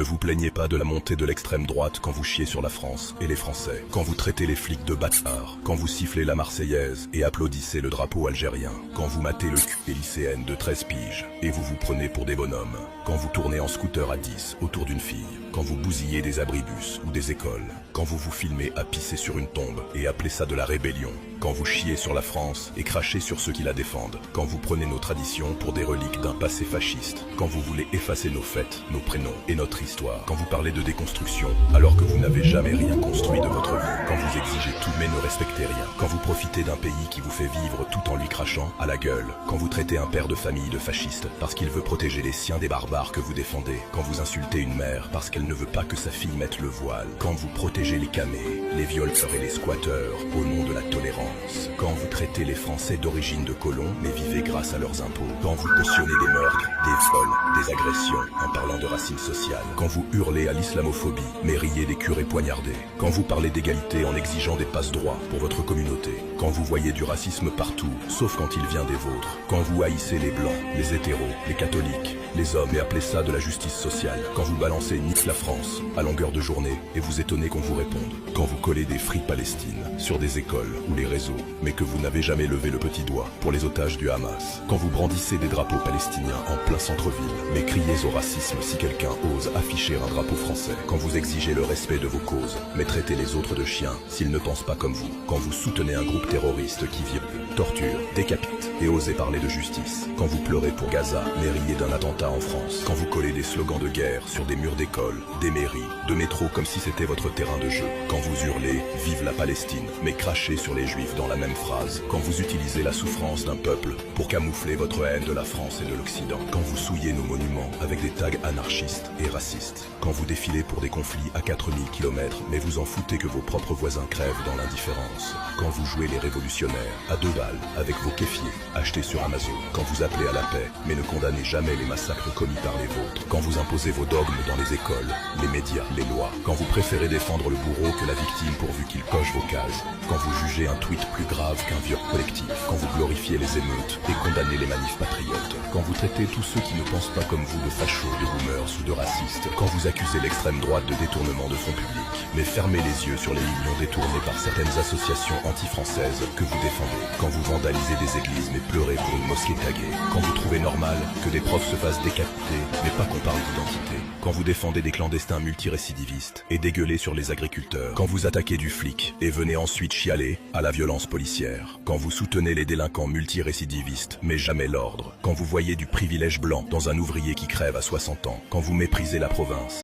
Ne vous plaignez pas de la montée de l'extrême droite quand vous chiez sur la France et les Français, quand vous traitez les flics de bâtards, quand vous sifflez la Marseillaise et applaudissez le drapeau algérien, quand vous matez le cul des lycéennes de 13 piges et vous vous prenez pour des bonhommes, quand vous tournez en scooter à 10 autour d'une fille, quand vous bousillez des abribus ou des écoles, quand vous vous filmez à pisser sur une tombe et appelez ça de la rébellion, quand vous chiez sur la France et crachez sur ceux qui la défendent, quand vous prenez nos traditions pour des reliques d'un passé fasciste, quand vous voulez effacer nos fêtes, nos prénoms et notre histoire, quand vous parlez de déconstruction alors que vous n'avez jamais rien construit de votre vie, quand vous exigez tout mais ne respectez rien, quand vous profitez d'un pays qui vous fait vivre tout en lui crachant à la gueule, quand vous traitez un père de famille de fasciste parce qu'il veut protéger les siens des barbares que vous défendez, quand vous insultez une mère parce qu'elle ne veut pas que sa fille mette le voile, quand vous protégez les camés, les violeurs et les squatteurs au nom de la tolérance, quand vous traitez les Français d'origine de colons mais vivez grâce à leurs impôts, quand vous cautionnez des meurtres, des vols, des agressions en parlant de racine sociale, quand vous hurlez à l'islamophobie mais riez des curés poignardés, quand vous parlez d'égalité en exigeant des passe-droits pour votre communauté, quand vous voyez du racisme partout sauf quand il vient des vôtres, quand vous haïssez les blancs, les hétéros, les catholiques, les hommes et appelez ça de la justice sociale, quand vous balancez nique la France à longueur de journée et vous étonnez qu'on vous réponde, quand vous collez des frites Palestine sur des écoles ou les réseaux mais que vous n'avez jamais levé le petit doigt pour les otages du Hamas, quand vous brandissez des drapeaux palestiniens en plein centre-ville mais criez au racisme si quelqu'un ose afficher un drapeau français, quand vous exigez le respect de vos causes mais traitez les autres de chiens s'ils ne pensent pas comme vous, quand vous soutenez un groupe terroriste qui viole, torture, décapite et osez parler de justice, quand vous pleurez pour Gaza mais riez d'un attentat en France, quand vous collez des slogans de guerre sur des murs d'écoles, des mairies, de métro comme si c'était votre terrain de jeu, quand vous hurlez « Vive la Palestine » mais crachez sur les juifs dans la même phrase, quand vous utilisez la souffrance d'un peuple pour camoufler votre haine de la France et de l'Occident, quand vous souillez nos monuments avec des tags anarchistes et racistes, quand vous défilez pour des conflits à 4000 km mais vous en foutez que vos propres voisins crèvent dans l'indifférence, quand vous jouez les révolutionnaires à 2 balles avec vos kéfiers achetés sur Amazon, quand vous appelez à la paix mais ne condamnez jamais les massacres commis par les vôtres, quand vous imposez vos dogmes dans les écoles, les médias, les lois, quand vous préférez défendre le bourreau que la victime pourvu qu'il coche vos cases, quand vous jugez un tweet plus grave qu'un viol collectif, quand vous glorifiez les émeutes et condamnez les manifs patriotes, quand vous traitez tous ceux qui ne pensent pas comme vous de fachos, de boomers ou de racistes, quand vous accusez l'extrême droite de détournement de fonds publics, mais fermez les yeux sur les millions détournés par certaines associations anti-françaises que vous défendez, quand vous vandalisez des églises mais pleurez pour une mosquée taguée, quand vous trouvez normal que des profs se fassent décapiter mais pas qu'on parle d'identité, quand vous défendez des clandestins multirécidivistes et dégueulez sur les agriculteurs, quand vous attaquez du flic et venez ensuite chialer à la violence policière, quand vous soutenez les délinquants multirécidivistes mais jamais l'ordre, quand vous voyez du privilège blanc dans un ouvrier qui crève à 60 ans, quand vous méprisez la province